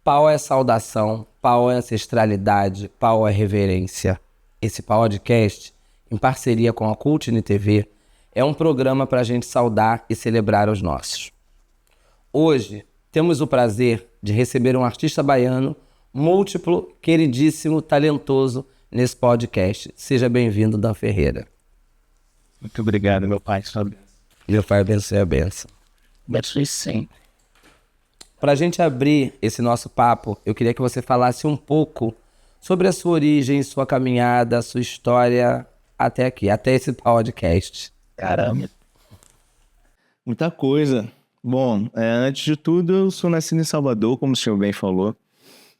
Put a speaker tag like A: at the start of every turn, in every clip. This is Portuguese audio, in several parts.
A: Pau é saudação, pau é ancestralidade, pau é reverência. Esse podcast, em parceria com a Cultine TV, é um programa para a gente saudar e celebrar os nossos. Hoje, temos o prazer de receber um artista baiano, múltiplo, queridíssimo, talentoso, nesse podcast. Seja bem-vindo, Dan Ferreira.
B: Muito obrigado, meu pai.
A: Meu pai abençoe a benção.
B: Abençoe sempre.
A: Para a gente abrir esse nosso papo, eu queria que você falasse um pouco sobre a sua origem, sua caminhada, a sua história até aqui, até esse podcast.
B: Caramba. Muita coisa. Bom, antes de tudo, eu sou nascido em Salvador, como o senhor bem falou,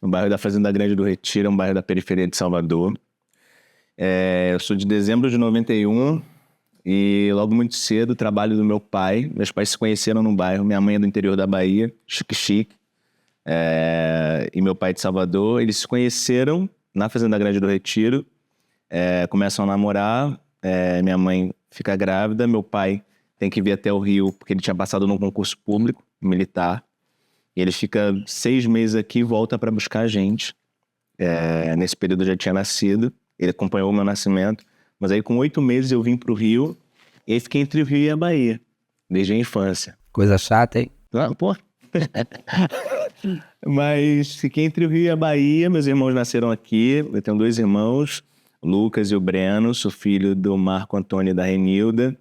B: no bairro da Fazenda Grande do Retiro, um bairro da periferia de Salvador. Eu sou de dezembro de 91 e logo muito cedo, trabalho do meu pai. Meus pais se conheceram no bairro, minha mãe é do interior da Bahia, Chique. E meu pai de Salvador. Eles se conheceram na Fazenda Grande do Retiro, começam a namorar, minha mãe fica grávida, meu pai tem que vir até o Rio, porque ele tinha passado num concurso público, militar, e ele fica 6 meses aqui e volta para buscar a gente. Nesse período eu já tinha nascido, ele acompanhou o meu nascimento, mas aí com 8 meses eu vim pro Rio, e aí fiquei entre o Rio e a Bahia, desde a infância.
A: Coisa chata, hein?
B: Pô... Mas fiquei entre o Rio e a Bahia. Meus irmãos nasceram aqui. Eu tenho 2 irmãos, o Lucas e o Breno. Sou filho do Marco Antônio e da Renilda.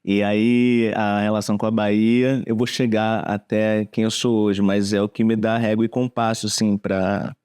B: E aí a relação com a Bahia, eu vou chegar até quem eu sou hoje, mas é o que me dá régua e compasso, assim, para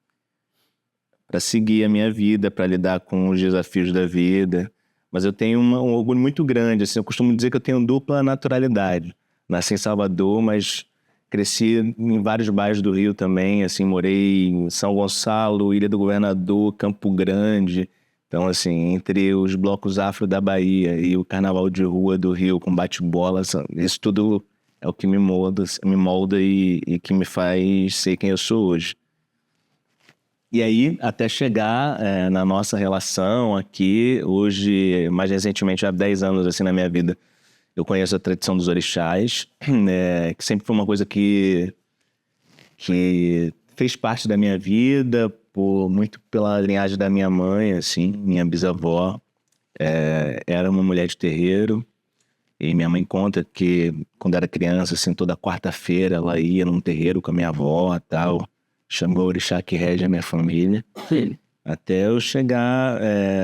B: seguir a minha vida, para lidar com os desafios da vida. Mas eu tenho um orgulho muito grande, assim, eu costumo dizer que eu tenho dupla naturalidade. Nasci em Salvador, mas cresci em vários bairros do Rio também, assim, morei em São Gonçalo, Ilha do Governador, Campo Grande. Então, assim, entre os blocos afro da Bahia e o carnaval de rua do Rio com bate-bola, isso tudo é o que me molda e que me faz ser quem eu sou hoje. E aí, até chegar na nossa relação aqui, hoje, mais recentemente, há 10 anos assim na minha vida, eu conheço a tradição dos orixás, que sempre foi uma coisa que fez parte da minha vida, muito pela linhagem da minha mãe, assim, minha bisavó era uma mulher de terreiro, e minha mãe conta que quando era criança, assim, toda quarta-feira ela ia num terreiro com a minha avó e tal, chamou o orixá que rege a minha família, até eu chegar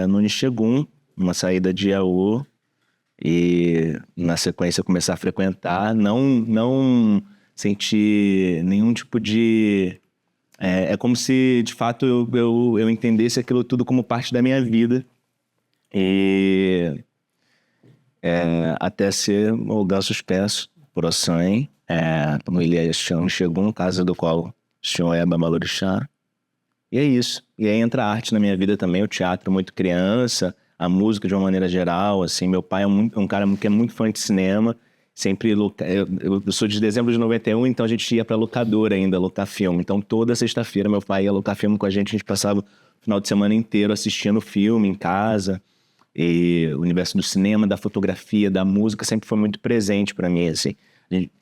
B: no Nixegum, uma saída de Iaú, e na sequência começar a frequentar, não sentir nenhum tipo de... É como se de fato eu entendesse aquilo tudo como parte da minha vida, e até ser o ganso suspenso por Ossan, no Ilha Xegum, casa do qual o senhor é Babalorixá. E é isso. E aí entra a arte na minha vida também, o teatro muito criança, a música de uma maneira geral, assim. Meu pai é um cara que é muito fã de cinema, sempre... Eu sou de dezembro de 91, então a gente ia pra locadora ainda, locar filme. Então toda sexta-feira meu pai ia locar filme com a gente passava o final de semana inteiro assistindo filme em casa. E o universo do cinema, da fotografia, da música sempre foi muito presente pra mim, assim.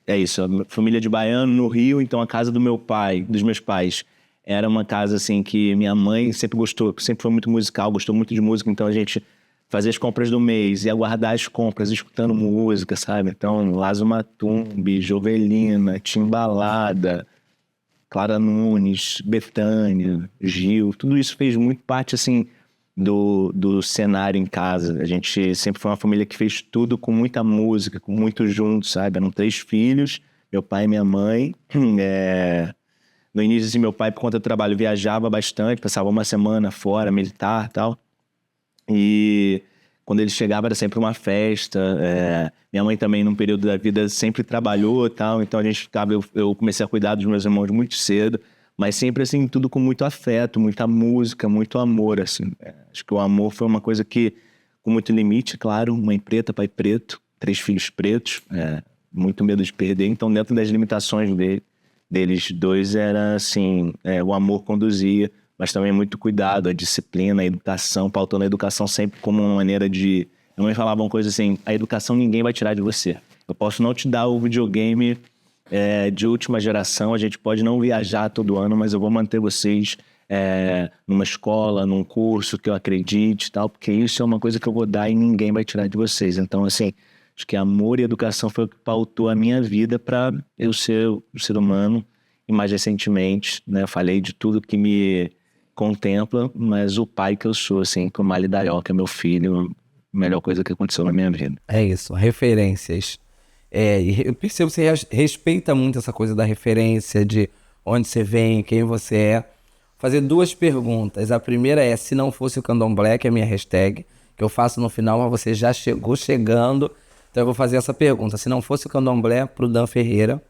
B: É isso, a família de baiano no Rio, então a casa do meu pai, dos meus pais, era uma casa, assim, que minha mãe sempre gostou, sempre foi muito musical, gostou muito de música, então a gente fazia as compras do mês, ia guardar as compras, escutando música, sabe? Então, Lazo Matumbi, Jovelina, Timbalada, Clara Nunes, Bethânia, Gil, tudo isso fez muito parte, assim, do cenário em casa. A gente sempre foi uma família que fez tudo com muita música, com muito junto, sabe? Eram 3 filhos, meu pai e minha mãe. No início, assim, meu pai, por conta do trabalho, viajava bastante, passava uma semana fora, militar e tal. E quando ele chegava era sempre uma festa. Minha mãe também, num período da vida, sempre trabalhou e tal. Então a gente ficava, eu comecei a cuidar dos meus irmãos muito cedo. Mas sempre, assim, tudo com muito afeto, muita música, muito amor, assim. Acho que o amor foi uma coisa que, com muito limite, claro. Mãe preta, pai preto, 3 filhos pretos. Muito medo de perder. Então, dentro das limitações deles 2, era, assim, o amor conduzia. Mas também muito cuidado, a disciplina, a educação. Pautando a educação sempre como uma maneira de... Minha mãe falava uma coisa assim, a educação ninguém vai tirar de você. Eu posso não te dar o videogame de última geração. A gente pode não viajar todo ano, mas eu vou manter vocês numa escola, num curso que eu acredite e tal, porque isso é uma coisa que eu vou dar e ninguém vai tirar de vocês. Então, assim, acho que amor e educação foi o que pautou a minha vida para eu ser o ser humano. E mais recentemente, né, eu falei de tudo que me contempla, mas o pai que eu sou, assim, com o Mali Dayal, que é meu filho, a melhor coisa que aconteceu na minha vida.
A: É isso, referências. E eu percebo que você respeita muito essa coisa da referência, de onde você vem, quem você é. Vou fazer 2 perguntas. A primeira é, se não fosse o Candomblé, que é a minha hashtag, que eu faço no final, mas você já chegou chegando. Então eu vou fazer essa pergunta. Se não fosse o Candomblé, pro Dan Ferreira.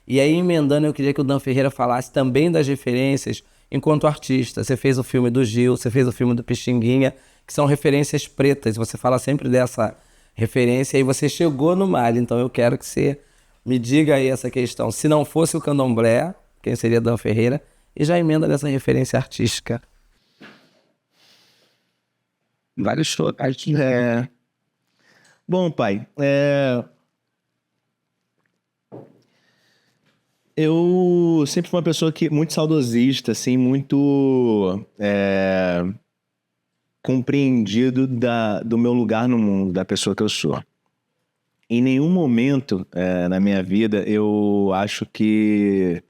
A: E aí, emendando, eu queria que o Dan Ferreira falasse também das referências enquanto artista. Você fez o filme do Gil, você fez o filme do Pixinguinha, que são referências pretas. Você fala sempre dessa referência e você chegou no Mali. Então eu quero que você me diga aí essa questão. Se não fosse o Candomblé, quem seria Dan Ferreira? E já emenda dessa referência artística. Vários locais.
B: Bom, pai, eu sempre fui uma pessoa muito saudosista, assim, muito compreendido do meu lugar no mundo, da pessoa que eu sou. Em nenhum momento na minha vida eu acho que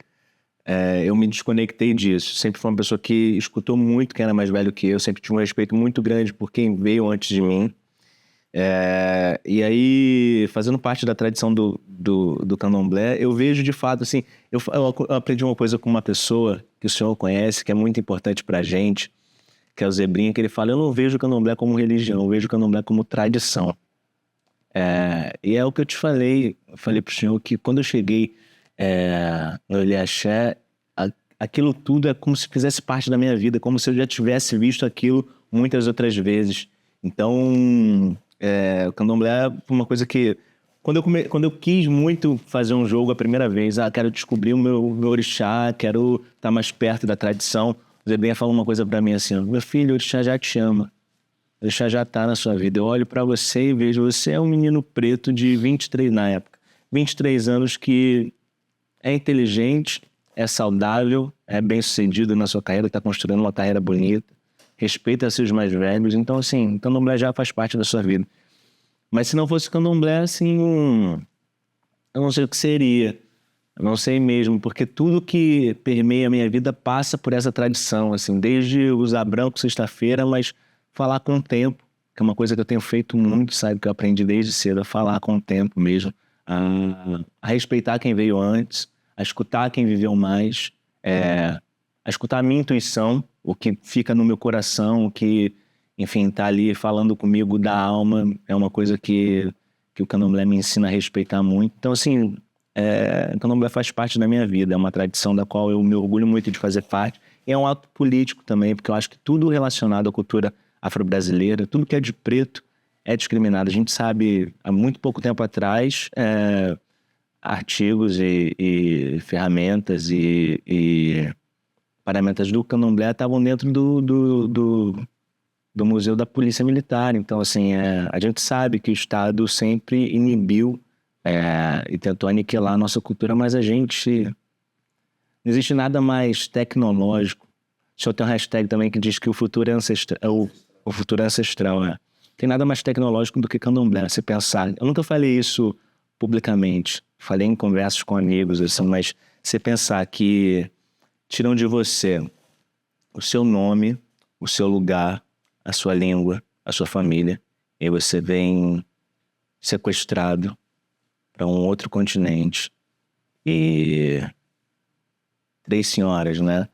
B: eu me desconectei disso. Sempre fui uma pessoa que escutou muito quem era mais velho que eu, sempre tive um respeito muito grande por quem veio antes de mim. E aí, fazendo parte da tradição do Candomblé, eu vejo de fato, assim, eu aprendi uma coisa com uma pessoa que o senhor conhece, que é muito importante pra gente, que é o Zebrinha, que ele fala: eu não vejo o Candomblé como religião, eu vejo o Candomblé como tradição. E é o que eu te falei pro senhor, que quando eu cheguei no Ilha Axé, aquilo tudo é como se fizesse parte da minha vida, como se eu já tivesse visto aquilo muitas outras vezes. Então, o Candomblé foi uma coisa que, quando eu quis muito fazer um jogo a primeira vez, quero descobrir o meu orixá, quero estar mais perto da tradição, o Zebrinha falou uma coisa pra mim assim: meu filho, o orixá já te ama, o orixá já tá na sua vida. Eu olho pra você e vejo, você é um menino preto de 23 na época, 23 anos, que é inteligente, é saudável, é bem sucedido na sua carreira, tá construindo uma carreira bonita, respeita seus mais velhos. Então, assim, o Candomblé já faz parte da sua vida. Mas se não fosse o Candomblé, assim, eu não sei o que seria. Eu não sei mesmo, porque tudo que permeia a minha vida passa por essa tradição, assim, desde usar branco sexta-feira, mas falar com o tempo, que é uma coisa que eu tenho feito muito, sabe, que eu aprendi desde cedo, a falar com o tempo mesmo, a respeitar quem veio antes, a escutar quem viveu mais, a escutar a minha intuição, o que fica no meu coração, o que, enfim, tá ali falando comigo da alma, é uma coisa que o Candomblé me ensina a respeitar muito. Então, assim, o Candomblé faz parte da minha vida, é uma tradição da qual eu me orgulho muito de fazer parte, e é um ato político também, porque eu acho que tudo relacionado à cultura afro-brasileira, tudo que é de preto é discriminado. A gente sabe, há muito pouco tempo atrás, artigos e ferramentas e ferramentas do Candomblé estavam dentro do Museu da Polícia Militar. Então, assim, a gente sabe que o Estado sempre inibiu e tentou aniquilar a nossa cultura, mas a gente... Não existe nada mais tecnológico. Deixa eu ter um hashtag também que diz que o futuro é ancestral. O futuro é ancestral, Tem nada mais tecnológico do que Candomblé, se pensar. Eu nunca falei isso publicamente, falei em conversas com amigos, assim, mas se pensar que tiram de você o seu nome, o seu lugar, a sua língua, a sua família, e você vem sequestrado para um outro continente. E 3 senhoras, né,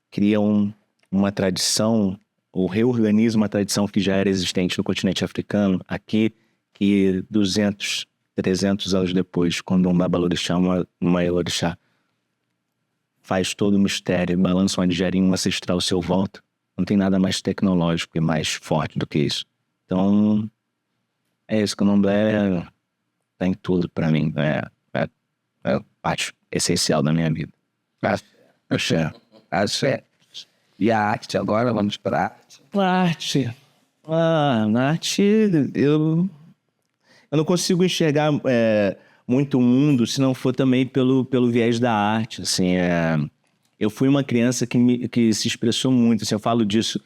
B: criam uma tradição, ou reorganizam uma tradição que já era existente no continente africano, aqui, que 200, 300 anos depois, quando um babalorixá, uma elorixá, faz todo o mistério, balança um adjerinho ancestral ao seu volta, não tem nada mais tecnológico e mais forte do que isso. Então, é isso, Candomblé tá em tudo pra mim, é parte essencial da minha vida.
A: Axé. E a arte agora, vamos para a arte.
B: Na arte, eu não consigo enxergar muito mundo se não for também pelo viés da arte, assim. Eu fui uma criança que se expressou muito, assim, eu falo disso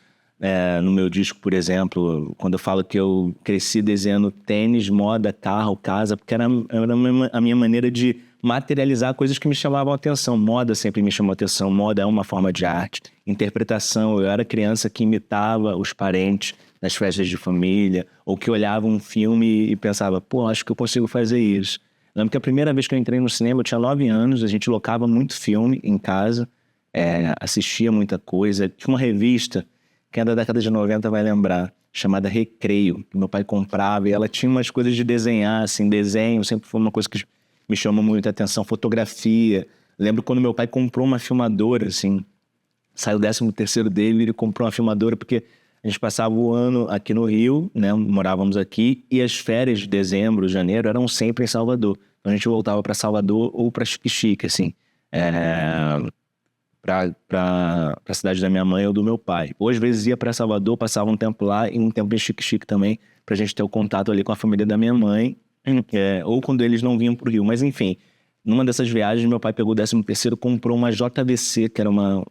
B: no meu disco, por exemplo, quando eu falo que eu cresci desenhando tênis, moda, carro, casa, porque era a minha maneira de materializar coisas que me chamavam a atenção. Moda sempre me chamou a atenção, moda é uma forma de arte. Interpretação, eu era criança que imitava os parentes nas festas de família, ou que olhava um filme e pensava, pô, acho que eu consigo fazer isso. Eu lembro que a primeira vez que eu entrei no cinema, eu tinha 9 anos, a gente locava muito filme em casa, assistia muita coisa. Tinha uma revista, quem é da década de 90 vai lembrar, chamada Recreio, que meu pai comprava, e ela tinha umas coisas de desenhar, assim, desenho, sempre foi uma coisa que me chamou muita atenção, fotografia. Lembro quando meu pai comprou uma filmadora, assim, saiu o 13º dele, ele comprou uma filmadora, porque a gente passava o ano aqui no Rio, né, morávamos aqui, e as férias de dezembro, janeiro, eram sempre em Salvador. Então a gente voltava para Salvador ou para Xique-Xique, assim, para a cidade da minha mãe ou do meu pai. Ou às vezes ia para Salvador, passava um tempo lá e um tempo em Xique-Xique também, pra gente ter o contato ali com a família da minha mãe, ou quando eles não vinham pro Rio. Mas enfim, numa dessas viagens, meu pai pegou o 13º, comprou uma JVC, que era uma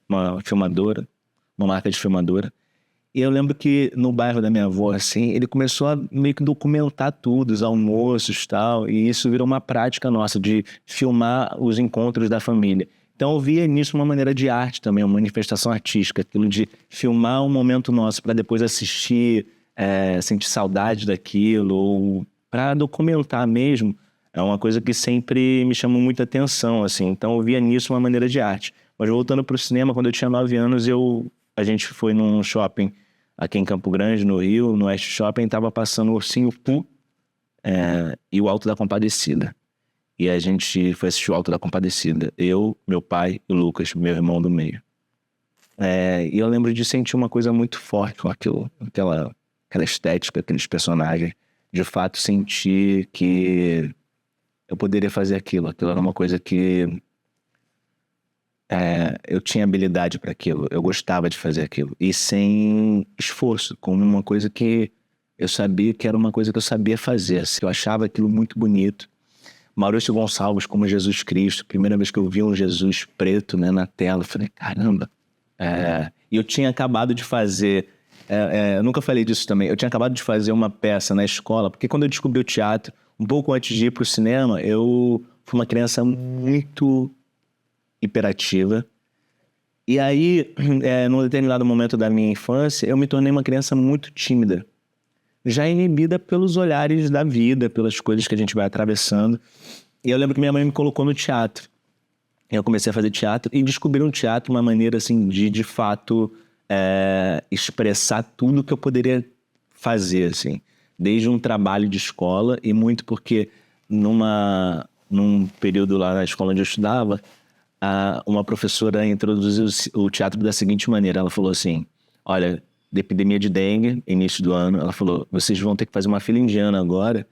B: filmadora, uma marca de filmadora. E eu lembro que no bairro da minha avó, assim, ele começou a meio que documentar tudo, os almoços e tal, e isso virou uma prática nossa de filmar os encontros da família. Então eu via nisso uma maneira de arte também, uma manifestação artística, aquilo de filmar um momento nosso para depois assistir, sentir saudade daquilo, ou para documentar mesmo, é uma coisa que sempre me chamou muita atenção, assim. Então eu via nisso uma maneira de arte. Mas voltando para o cinema, quando eu tinha 9 anos, a gente foi num shopping aqui em Campo Grande, no Rio, no Oeste Shopping, estava passando o Ursinho Pooh e o Alto da Compadecida. E a gente foi assistir o Alto da Compadecida. Eu, meu pai e o Lucas, meu irmão do meio. E eu lembro de sentir uma coisa muito forte com aquela estética, aqueles personagens. De fato, sentir que eu poderia fazer aquilo. Aquilo era uma coisa que eu tinha habilidade para aquilo. Eu gostava de fazer aquilo. E sem esforço, como uma coisa que eu sabia que era uma coisa que eu sabia fazer. Assim, eu achava aquilo muito bonito. Maurício Gonçalves como Jesus Cristo. Primeira vez que eu vi um Jesus preto, né, na tela, eu falei, caramba. E eu tinha acabado de fazer... eu nunca falei disso também. Eu tinha acabado de fazer uma peça na escola, porque quando eu descobri o teatro, um pouco antes de ir para o cinema, eu fui uma criança muito hiperativa. E aí, num determinado momento da minha infância, eu me tornei uma criança muito tímida. Já inibida pelos olhares da vida, pelas coisas que a gente vai atravessando. E eu lembro que minha mãe me colocou no teatro. Eu comecei a fazer teatro e descobri no teatro uma maneira, assim, de fato, expressar tudo que eu poderia fazer, assim. Desde um trabalho de escola e muito porque num período lá na escola onde eu estudava, uma professora introduziu o teatro da seguinte maneira. Ela falou assim, olha, da epidemia de dengue, início do ano, ela falou, vocês vão ter que fazer uma fila indiana agora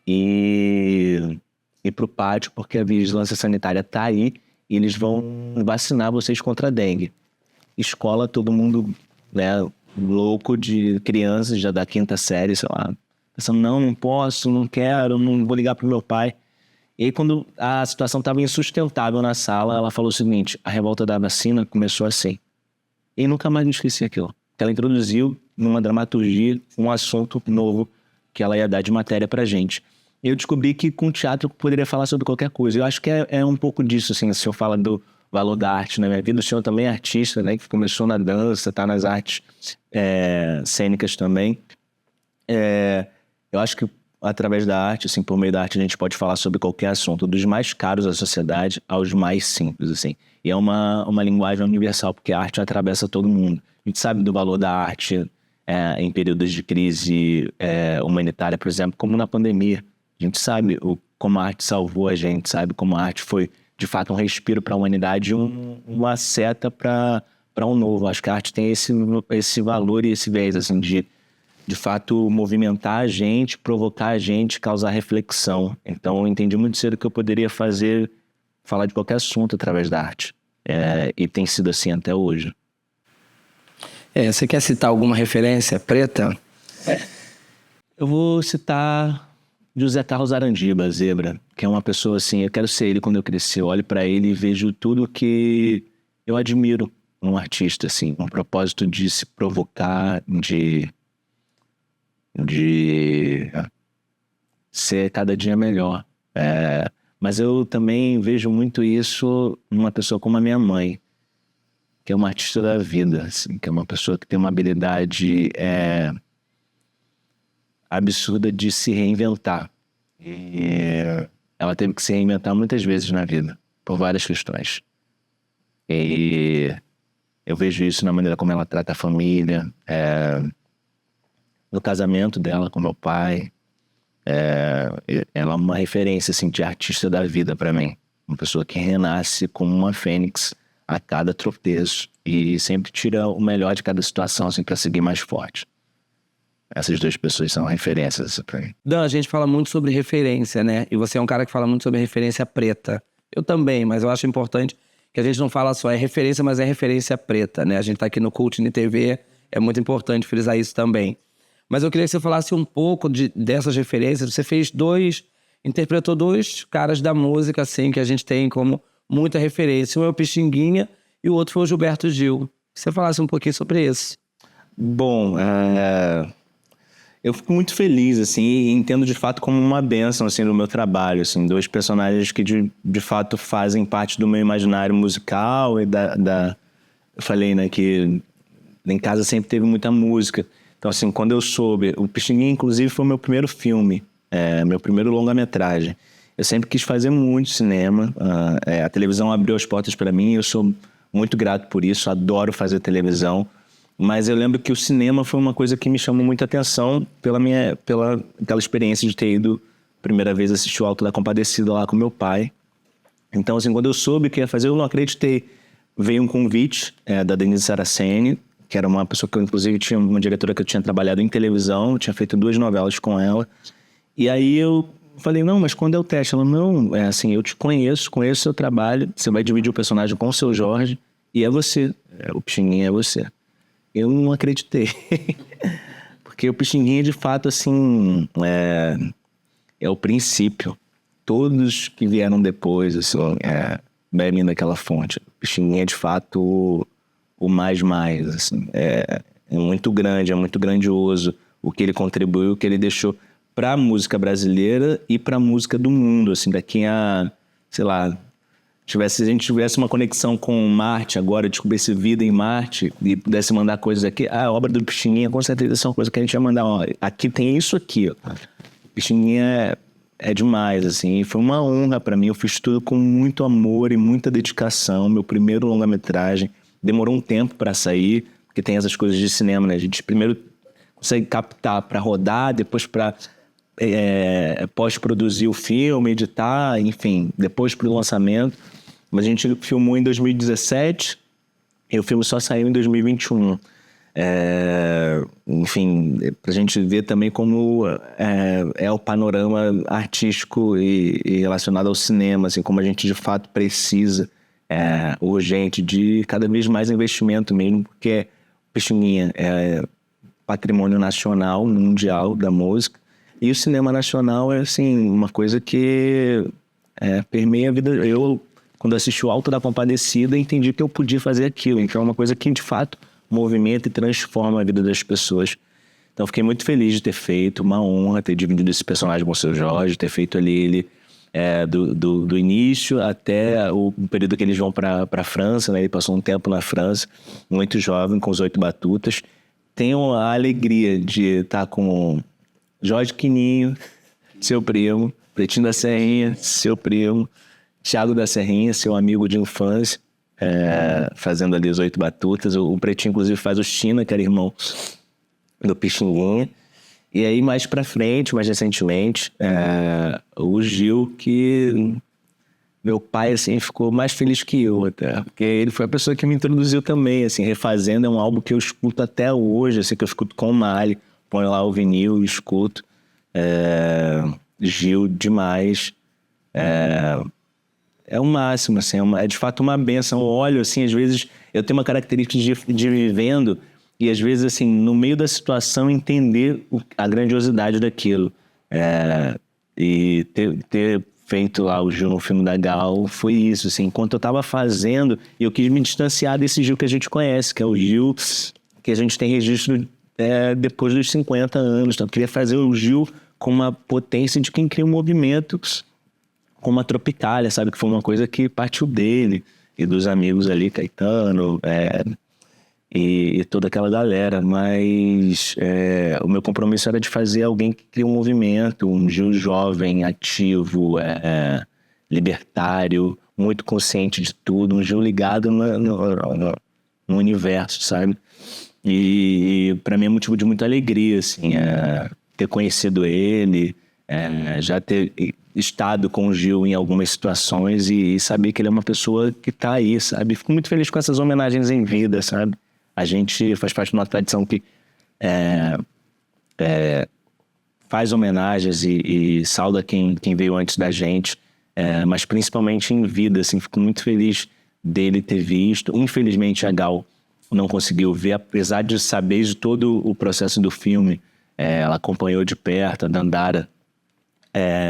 B: e ir pro pátio, porque a vigilância sanitária tá aí e eles vão vacinar vocês contra a dengue. Escola, todo mundo, né, louco de crianças, já da 5ª série, sei lá, pensando, não posso, não quero, não vou ligar pro meu pai. E aí, quando a situação estava insustentável na sala, ela falou o seguinte, a revolta da vacina começou assim. E nunca mais me esqueci aquilo. Ela introduziu numa dramaturgia um assunto novo que ela ia dar de matéria pra gente. Eu descobri que com teatro eu poderia falar sobre qualquer coisa. Eu acho que é um pouco disso, assim, se eu falo do valor da arte na minha vida. O senhor também é artista, né, que começou na dança, tá nas artes cênicas também. Eu acho que através da arte, assim, por meio da arte, a gente pode falar sobre qualquer assunto, dos mais caros à sociedade aos mais simples, assim. E é uma linguagem universal, porque a arte atravessa todo mundo. A gente sabe do valor da arte em períodos de crise humanitária, por exemplo, como na pandemia. A gente sabe como a arte salvou a gente, sabe como a arte foi, de fato, um respiro para a humanidade e uma seta para um novo. Acho que a arte tem esse valor e esse viés, assim, de fato, movimentar a gente, provocar a gente, causar reflexão. Então, eu entendi muito cedo que eu poderia falar de qualquer assunto através da arte. E tem sido assim até hoje.
A: Você quer citar alguma referência preta?
B: Eu vou citar José Carlos Arandiba, Zebra, que é uma pessoa assim, eu quero ser ele quando eu crescer. Eu olho pra ele e vejo tudo que eu admiro num artista, assim, um propósito de se provocar, de ser cada dia melhor. Mas eu também vejo muito isso numa pessoa como a minha mãe, que é uma artista da vida, assim, que é uma pessoa que tem uma habilidade absurda de se reinventar. E ela teve que se reinventar muitas vezes na vida, por várias questões. E eu vejo isso na maneira como ela trata a família, no casamento dela com meu pai. Ela é uma referência assim, de artista da vida para mim. Uma pessoa que renasce como uma fênix a cada tropeço e sempre tira o melhor de cada situação assim, para seguir mais forte. Essas duas pessoas são referências pra mim.
A: Dan, a gente fala muito sobre referência, né? E você é um cara que fala muito sobre referência preta. Eu também, mas eu acho importante que a gente não fala só é referência, mas é referência preta, né? A gente tá aqui no Cult TV, é muito importante frisar isso também. Mas eu queria que você falasse um pouco dessas referências. Você interpretou 2 caras da música, assim, que a gente tem como muita referência. Um é o Pixinguinha e o outro foi o Gilberto Gil. Que você falasse um pouquinho sobre isso.
B: Bom, eu fico muito feliz, assim, e entendo de fato como uma bênção, assim, no meu trabalho, assim, 2 personagens que de fato fazem parte do meu imaginário musical e eu falei, né, que em casa sempre teve muita música. Então, assim, quando eu soube, o Pixinguinha, inclusive, foi o meu primeiro filme, meu primeiro longa-metragem. Eu sempre quis fazer muito cinema, a televisão abriu as portas para mim, eu sou muito grato por isso, adoro fazer televisão. Mas eu lembro que o cinema foi uma coisa que me chamou muita atenção pela aquela experiência de ter ido primeira vez assistir o Alto da Compadecida lá com meu pai. Então, assim, quando eu soube que ia fazer, eu não acreditei. Veio um convite da Denise Saraceni, que era uma pessoa que eu, inclusive, tinha uma diretora que eu tinha trabalhado em televisão, eu tinha feito 2 novelas com ela. E aí eu falei, não, mas quando é o teste? Ela, não, assim, eu te conheço seu trabalho, você vai dividir o personagem com o seu Jorge, e é você, o Pixinguinha é você. Eu não acreditei. Porque o Pixinguinha, de fato, assim, é o princípio. Todos que vieram depois, assim, bebem daquela fonte. O Pixinguinha é, de fato, o mais, assim. É muito grande, é muito grandioso o que ele contribuiu, o que ele deixou para a música brasileira e para a música do mundo, assim, daqui a, sei lá, se a gente tivesse uma conexão com Marte agora, descobrisse vida em Marte e pudesse mandar coisas aqui, a obra do Pixinguinha com certeza são coisas que a gente ia mandar, ó, aqui tem isso aqui, ó. Pixinguinha é demais, assim, foi uma honra para mim, eu fiz tudo com muito amor e muita dedicação, meu primeiro longa-metragem, demorou um tempo para sair, porque tem essas coisas de cinema, né, a gente primeiro consegue captar para rodar, depois para pós-produzir o filme, editar, enfim, depois pro lançamento. Mas a gente filmou em 2017 e o filme só saiu em 2021. Enfim, pra gente ver também como é o panorama artístico e relacionado ao cinema, assim, como a gente de fato precisa urgente de cada vez mais investimento mesmo, porque Pixinguinha é patrimônio nacional, mundial da música, e o cinema nacional é, assim, uma coisa que permeia a vida. Eu, quando assisti o Alto da Compadecida, entendi que eu podia fazer aquilo. Então é uma coisa que, de fato, movimenta e transforma a vida das pessoas. Então fiquei muito feliz de ter feito, uma honra ter dividido esse personagem com o seu Jorge, ter feito ali ele do início até o período que eles vão para a França, né? Ele passou um tempo na França, muito jovem, com os 8 batutas. Tenho a alegria de estar com Jorge Quininho, seu primo, Pretinho da Serrinha, seu primo, Thiago da Serrinha, seu amigo de infância, fazendo ali os 8 batutas. O Pretinho, inclusive, faz o China, que era irmão do Pixinguinha. E aí, mais pra frente, mais recentemente, o Gil, que meu pai, assim, ficou mais feliz que eu até. Porque ele foi a pessoa que me introduziu também, assim, Refazendo é um álbum que eu escuto até hoje, assim, que eu escuto com o Mali. Põe lá o vinil e escuto. Gil, demais. É o máximo, assim, é de fato uma benção. Eu olho, assim, às vezes, eu tenho uma característica de vivendo e, às vezes, assim, no meio da situação, entender a grandiosidade daquilo. E ter feito lá o Gil no filme da Gal foi isso, assim. Enquanto eu tava fazendo, eu quis me distanciar desse Gil que a gente conhece, que é o Gil que a gente tem registro depois dos 50 anos. Então, eu queria fazer o Gil com uma potência de quem cria um movimento como a Tropicália, sabe? Que foi uma coisa que partiu dele e dos amigos ali, Caetano, e toda aquela galera. Mas o meu compromisso era de fazer alguém que cria um movimento, um Gil jovem, ativo, libertário, muito consciente de tudo, um Gil ligado no universo, sabe? E para mim é motivo de muita alegria, assim, ter conhecido ele, já ter estado com o Gil em algumas situações e saber que ele é uma pessoa que tá aí, sabe? Fico muito feliz com essas homenagens em vida, sabe? A gente faz parte de uma tradição que faz homenagens e sauda quem veio antes da gente, mas principalmente em vida, assim, fico muito feliz dele ter visto. Infelizmente a Gal não conseguiu ver, apesar de saber de todo o processo do filme. Ela acompanhou de perto, a Dandara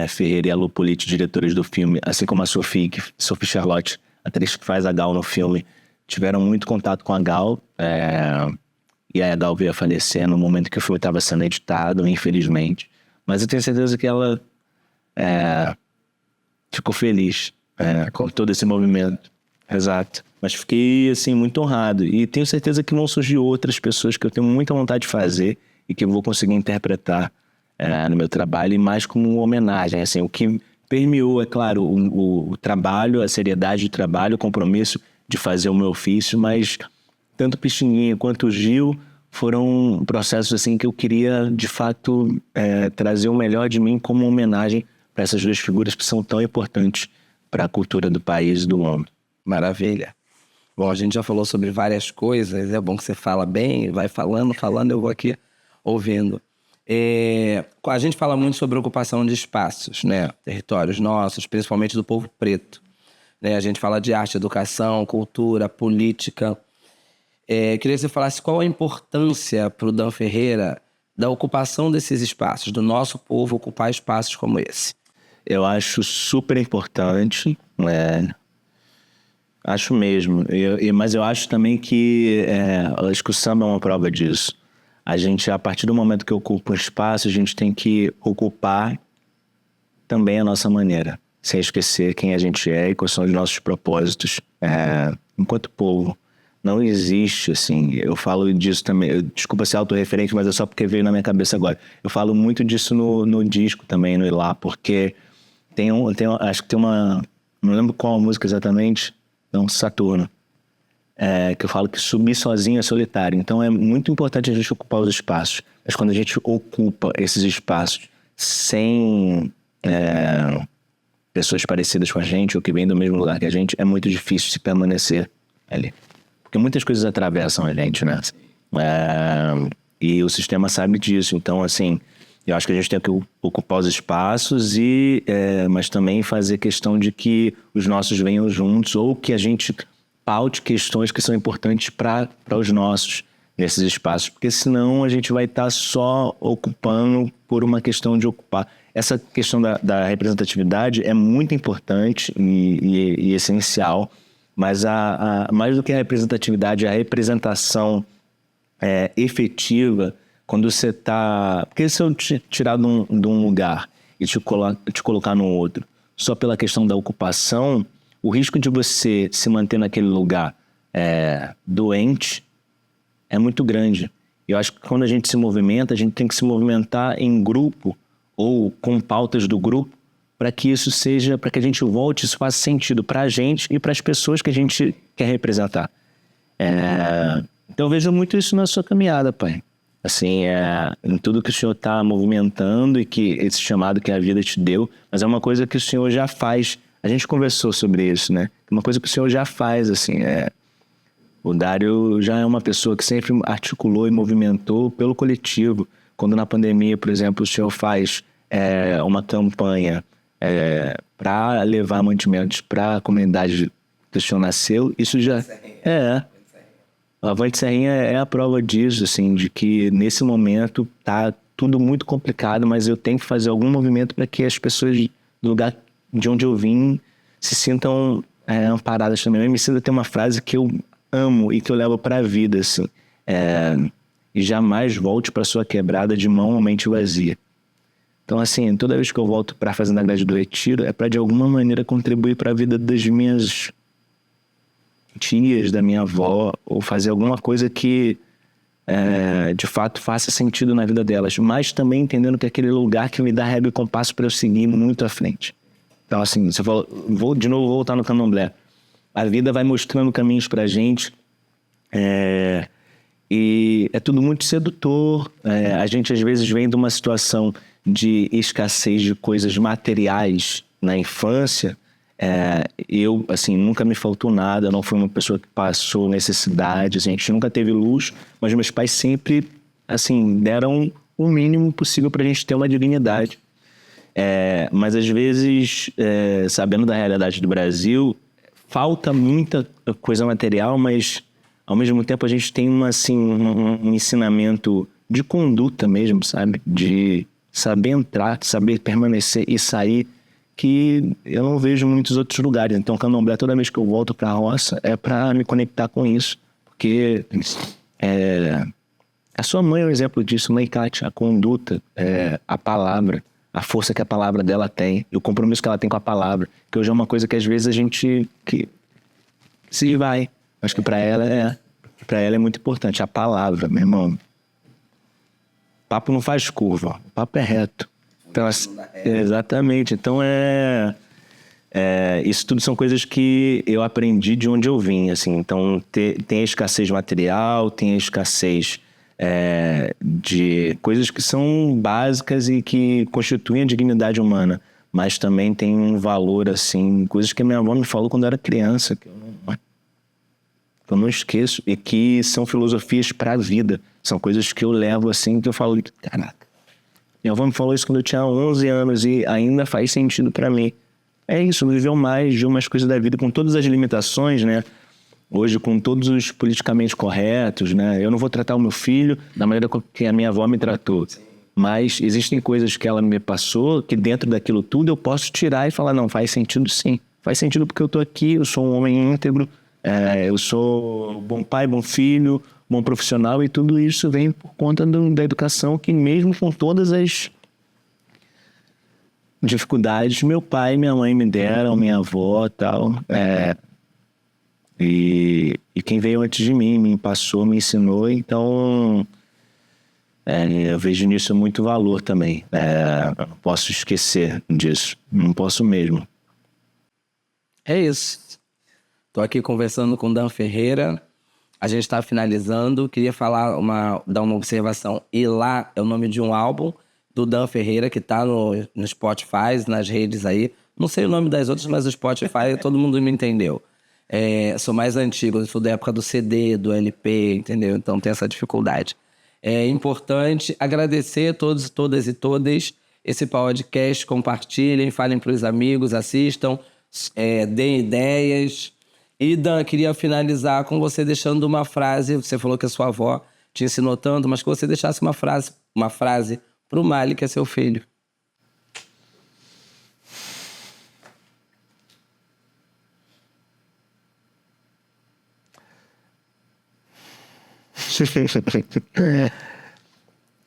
B: Ferreira e a Lu Politi, diretores do filme, assim como a Sophie Charlotte, atriz que faz a Gal no filme, tiveram muito contato com a Gal, e aí a Gal veio a falecer no momento que o filme estava sendo editado, infelizmente. Mas eu tenho certeza que ela ficou feliz com todo esse movimento. Exato. Mas fiquei, assim, muito honrado. E tenho certeza que vão surgir outras pessoas que eu tenho muita vontade de fazer e que eu vou conseguir interpretar no meu trabalho, e mais como uma homenagem. Assim, o que permeou, é claro, o trabalho, a seriedade do trabalho, o compromisso de fazer o meu ofício, mas tanto Pixinguinha quanto o Gil foram processos assim, que eu queria, de fato, trazer o melhor de mim como homenagem para essas duas figuras que são tão importantes para a cultura do país e do mundo.
A: Maravilha. Bom, a gente já falou sobre várias coisas, é bom que você fala bem, vai falando, eu vou aqui ouvindo. A gente fala muito sobre ocupação de espaços, né? Territórios nossos, principalmente do povo preto. Né? A gente fala de arte, educação, cultura, política. Queria que você falasse qual a importância para o Dan Ferreira da ocupação desses espaços, do nosso povo ocupar espaços como esse.
B: Eu acho super importante, acho mesmo, mas eu acho também que acho que o samba é uma prova disso. A gente, a partir do momento que ocupa um espaço, a gente tem que ocupar também a nossa maneira, sem esquecer quem a gente é e quais são os nossos propósitos enquanto povo. Não existe, assim, eu falo disso também, desculpa ser autorreferente, mas é só porque veio na minha cabeça agora. Eu falo muito disso no disco também, no Ilá, porque acho que tem uma, não lembro qual música exatamente, não, Saturno, que eu falo que subir sozinho é solitário. Então é muito importante a gente ocupar os espaços, mas quando a gente ocupa esses espaços sem pessoas parecidas com a gente ou que vêm do mesmo lugar que a gente, é muito difícil se permanecer ali. Porque muitas coisas atravessam a gente, né? E o sistema sabe disso. Então, assim, eu acho que a gente tem que ocupar os espaços, mas também fazer questão de que os nossos venham juntos, ou que a gente paute questões que são importantes para os nossos nesses espaços. Porque senão a gente vai estar só ocupando por uma questão de ocupar. Essa questão da representatividade é muito importante e essencial. Mas mais do que a representatividade, a representação efetiva, quando você está... Porque se eu te tirar de um lugar e te colocar no outro, só pela questão da ocupação, o risco de você se manter naquele lugar doente é muito grande. Eu acho que quando a gente se movimenta, a gente tem que se movimentar em grupo ou com pautas do grupo, para que isso seja, para que a gente volte, isso faça sentido para a gente e para as pessoas que a gente quer representar. Então eu vejo muito isso na sua caminhada, pai. Assim, em tudo que o senhor está movimentando e que esse chamado que a vida te deu, mas é uma coisa que o senhor já faz. A gente conversou sobre isso, né? Uma coisa que o senhor já faz, assim, o Dário já é uma pessoa que sempre articulou e movimentou pelo coletivo. Quando na pandemia, por exemplo, o senhor faz uma campanha para levar mantimentos para a comunidade que o senhor nasceu, isso já a Avante Serrinha é a prova disso, assim, de que nesse momento tá tudo muito complicado, mas eu tenho que fazer algum movimento para que as pessoas do lugar de onde eu vim se sintam amparadas também. Me sinta tem uma frase que eu amo e que eu levo para a vida, assim. E jamais volte para sua quebrada de mão ou mente vazia. Então, assim, toda vez que eu volto para a Fazenda Grande do Retiro, é para de alguma maneira contribuir para a vida das minhas tias, da minha avó, ou fazer alguma coisa que de fato faça sentido na vida delas, mas também entendendo que é aquele lugar que me dá régua e compasso para eu seguir muito à frente. Então, assim, você falou, vou voltar no candomblé. A vida vai mostrando caminhos pra gente, e é tudo muito sedutor. A gente às vezes vem de uma situação de escassez de coisas materiais na infância. Eu, assim, nunca me faltou nada, eu não fui uma pessoa que passou necessidade, assim, a gente nunca teve luxo, mas meus pais sempre, assim, deram o mínimo possível pra gente ter uma dignidade. Mas às vezes, sabendo da realidade do Brasil, falta muita coisa material, mas ao mesmo tempo a gente tem um ensinamento de conduta mesmo, sabe? De saber entrar, saber permanecer e sair, que eu não vejo em muitos outros lugares. Então, o candomblé, toda vez que eu volto para a roça, é para me conectar com isso. Porque a sua mãe é um exemplo disso, Mãe Kátia, a conduta, a palavra, a força que a palavra dela tem, e o compromisso que ela tem com a palavra, que hoje é uma coisa que às vezes a gente se vai. Acho que para ela é muito importante. A palavra, meu irmão. Papo não faz curva, o papo é reto. Então, exatamente. Então, isso tudo são coisas que eu aprendi de onde eu vim, assim. Então, tem a escassez material, tem a escassez de coisas que são básicas e que constituem a dignidade humana, mas também tem um valor, assim, coisas que a minha avó me falou quando eu era criança, que eu não esqueço, e que são filosofias para a vida. São coisas que eu levo, assim, que eu falo, caraca, minha avó me falou isso quando eu tinha 11 anos e ainda faz sentido para mim. É isso, viveu mais de umas coisas da vida com todas as limitações, né? Hoje, com todos os politicamente corretos, né? Eu não vou tratar o meu filho da maneira que a minha avó me tratou. Mas existem coisas que ela me passou que dentro daquilo tudo eu posso tirar e falar, não, faz sentido sim. Faz sentido porque eu tô aqui, eu sou um homem íntegro, eu sou bom pai, bom filho, bom profissional, e tudo isso vem por conta da educação que, mesmo com todas as dificuldades, meu pai e minha mãe me deram, minha avó e tal. E quem veio antes de mim me passou, me ensinou, então eu vejo nisso muito valor também. Eu não posso esquecer disso, não posso mesmo.
A: É isso. Estou aqui conversando com o Dan Ferreira. A gente está finalizando. Queria dar uma observação. E lá é o nome de um álbum do Dan Ferreira, que está no Spotify, nas redes aí. Não sei o nome das outras, mas o Spotify todo mundo me entendeu. Sou mais antigo, sou da época do CD, do LP, entendeu? Então tem essa dificuldade. É importante agradecer a todos, todas e todas esse podcast. Compartilhem, falem para os amigos, assistam, deem ideias. E, Dan, queria finalizar com você deixando uma frase. Você falou que a sua avó te ensinou tanto, mas que você deixasse uma frase pro Mali, que é seu filho.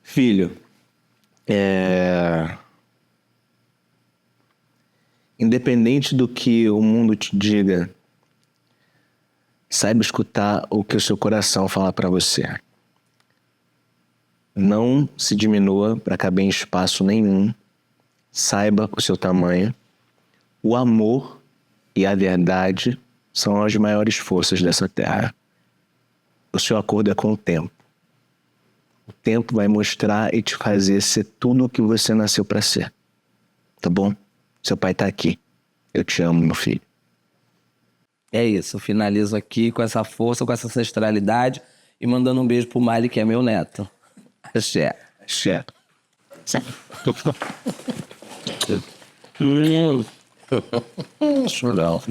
B: Filho, independente do que o mundo te diga, saiba escutar o que o seu coração fala para você. Não se diminua para caber em espaço nenhum. Saiba o seu tamanho. O amor e a verdade são as maiores forças dessa terra. O seu acordo é com o tempo. O tempo vai mostrar e te fazer ser tudo o que você nasceu para ser. Tá bom? Seu pai tá aqui. Eu te amo, meu filho.
A: É isso, eu finalizo aqui com essa força, com essa ancestralidade e mandando um beijo pro Mali, que é meu neto. Axé.
B: Axé.
A: Chorão.